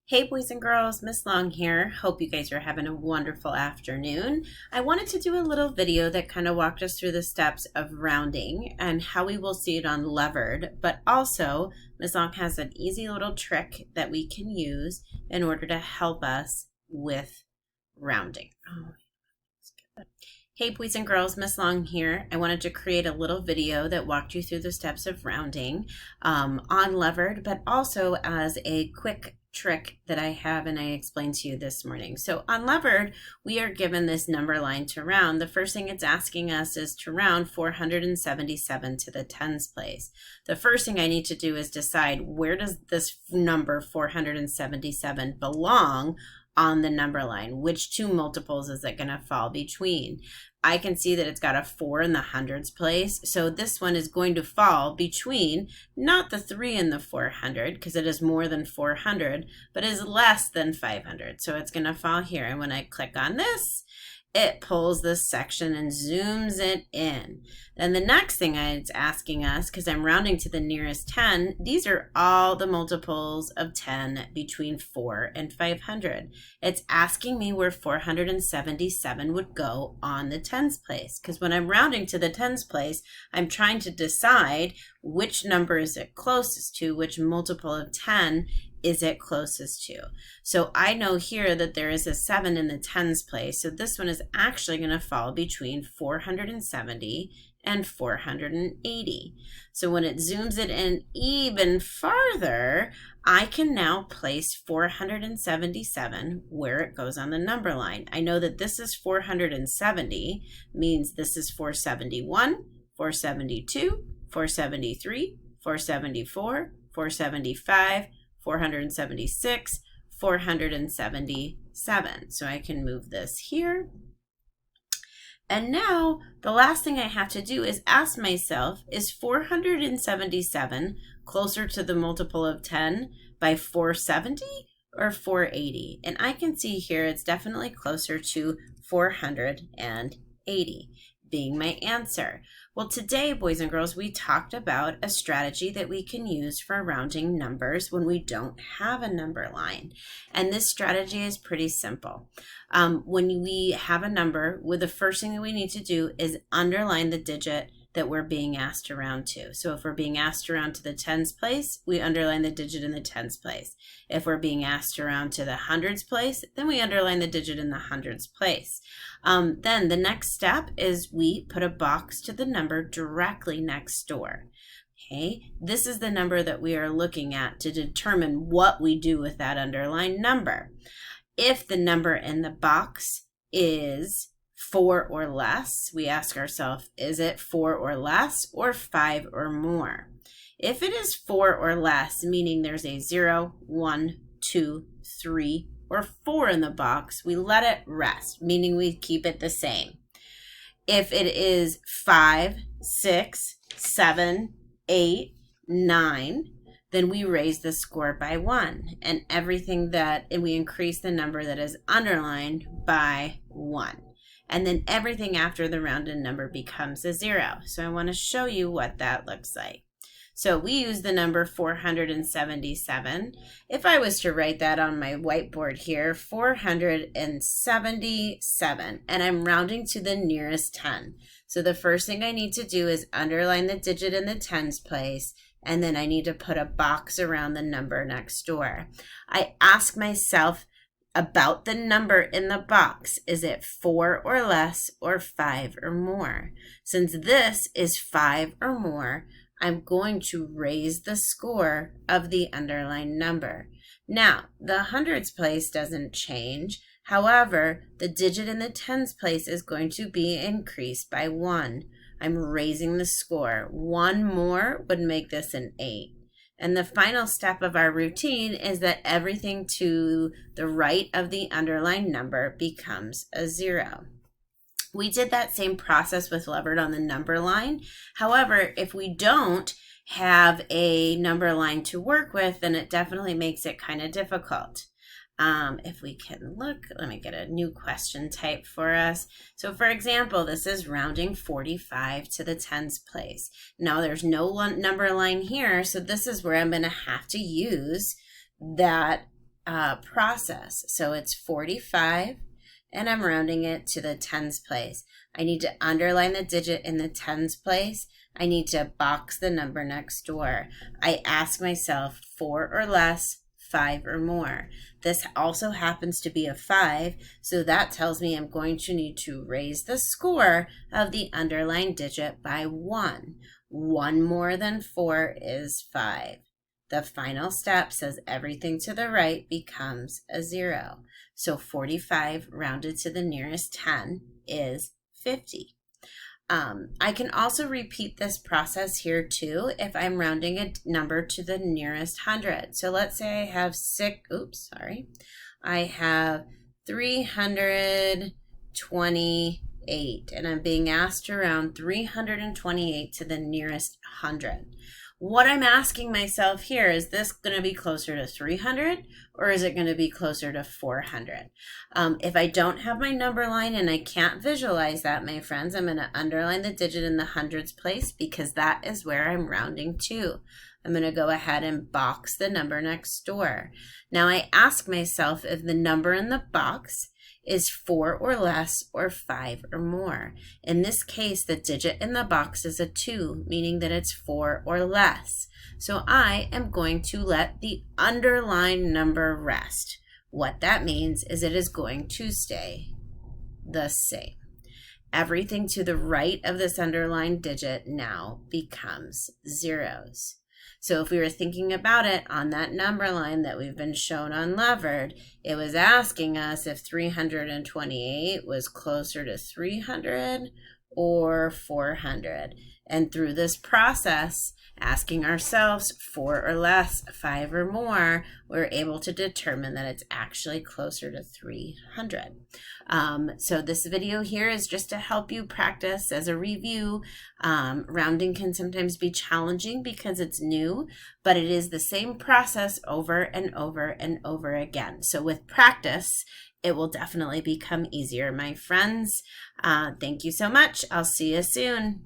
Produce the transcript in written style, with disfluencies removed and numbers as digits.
Hey boys and girls, Miss Long here. Hope you guys are having a wonderful afternoon. I wanted to do a little video that kind of walked us through the steps of rounding and how we will see it on Levered, but also Miss Long has an easy little trick that we can use in order to help us with rounding. Hey boys and girls, Miss Long here. I wanted to create a little video that walked you through the steps of rounding on Levered, but also as a quick trick that I have and I explained to you this morning. So on Levered, we are given this number line to round. The first thing it's asking us is to round 477 to the tens place. The first thing I need to do is decide, where does this number 477 belong on the number line? Which two multiples is it going to fall between? I can see that it's got a 4 in the hundreds place, so this one is going to fall between not the 3 and the 400 because it is more than 400, but is less than 500. So it's going to fall here, and when I click on this, it pulls this section and zooms it in. Then the next thing it's asking us, because I'm rounding to the nearest 10, these are all the multiples of 10 between 4 and 500. It's asking me where 477 would go on the tens place, because when I'm rounding to the tens place, I'm trying to decide which number is it closest to, which multiple of 10 is it closest to. So I know here that there is a 7 in the tens place, so this one is actually going to fall between 470 and 480. So when it zooms it in even farther, I can now place 477 where it goes on the number line. I know that this is 470, means this is 471, 472, 473, 474, 475, 476, 477. So I can move this here. And now the last thing I have to do is ask myself, is 477 closer to the multiple of 10 by 470 or 480? And I can see here it's definitely closer to 480 being my answer. Well, today, boys and girls, we talked about a strategy that we can use for rounding numbers when we don't have a number line. And this strategy is pretty simple. When we have a number, the first thing that we need to do is underline the digit that we're being asked to round to. So if we're being asked to round to the tens place, we underline the digit in the tens place. If we're being asked to round to the hundreds place, then we underline the digit in the hundreds place. Then the next step is we put a box to the number directly next door. Okay, this is the number that we are looking at to determine what we do with that underlined number. If the number in the box is 4 or less, we ask ourselves, is it 4 or less or 5 or more? If it is 4 or less, meaning there's a 0, 1, 2, 3, or 4 in the box, we let it rest, meaning we keep it the same. If it is 5, 6, 7, 8, 9, then we raise the score by 1, and we increase the number that is underlined by 1. And then everything after the rounded number becomes a 0. So I want to show you what that looks like. So we use the number 477. If I was to write that on my whiteboard here, 477, and I'm rounding to the nearest 10. So the first thing I need to do is underline the digit in the tens place, and then I need to put a box around the number next door. I ask myself about the number in the box. Is it 4 or less or 5 or more? Since this is 5 or more, I'm going to raise the score of the underlined number. Now, the hundreds place doesn't change. However, the digit in the tens place is going to be increased by 1. I'm raising the score. 1 more would make this an 8. And the final step of our routine is that everything to the right of the underlined number becomes a 0. We did that same process with Levered on the number line. However, if we don't have a number line to work with, then it definitely makes it kind of difficult. If we can look, let me get a new question type for us. So for example, this is rounding 45 to the tens place. Now there's no number line here, so this is where I'm going to have to use that process. So it's 45, and I'm rounding it to the tens place. I need to underline the digit in the tens place. I need to box the number next door. I ask myself 4 or less, 5 or more. This also happens to be a 5, so that tells me I'm going to need to raise the score of the underlined digit by 1. 1 more than 4 is 5. The final step says everything to the right becomes a 0. So 45 rounded to the nearest 10 is 50. I can also repeat this process here too if I'm rounding a number to the nearest 100. So let's say I have I have 328, and I'm being asked to round 328 to the nearest 100. What I'm asking myself here, is this going to be closer to 300 or is it going to be closer to 400? If I don't have my number line and I can't visualize that, my friends, I'm going to underline the digit in the hundreds place because that is where I'm rounding to. I'm going to go ahead and box the number next door. Now I ask myself if the number in the box is 4 or less or 5 or more. In this case, the digit in the box is a 2, meaning that it's 4 or less. So I am going to let the underlined number rest. What that means is it is going to stay the same. Everything to the right of this underlined digit now becomes zeros. So if we were thinking about it on that number line that we've been shown on Levered, it was asking us if 328 was closer to 300 or 400. And through this process, asking ourselves 4 or less, 5 or more, we're able to determine that it's actually closer to 300. So this video here is just to help you practice as a review. Rounding can sometimes be challenging because it's new, but it is the same process over and over and over again. So with practice, it will definitely become easier, my friends. Thank you so much. I'll see you soon.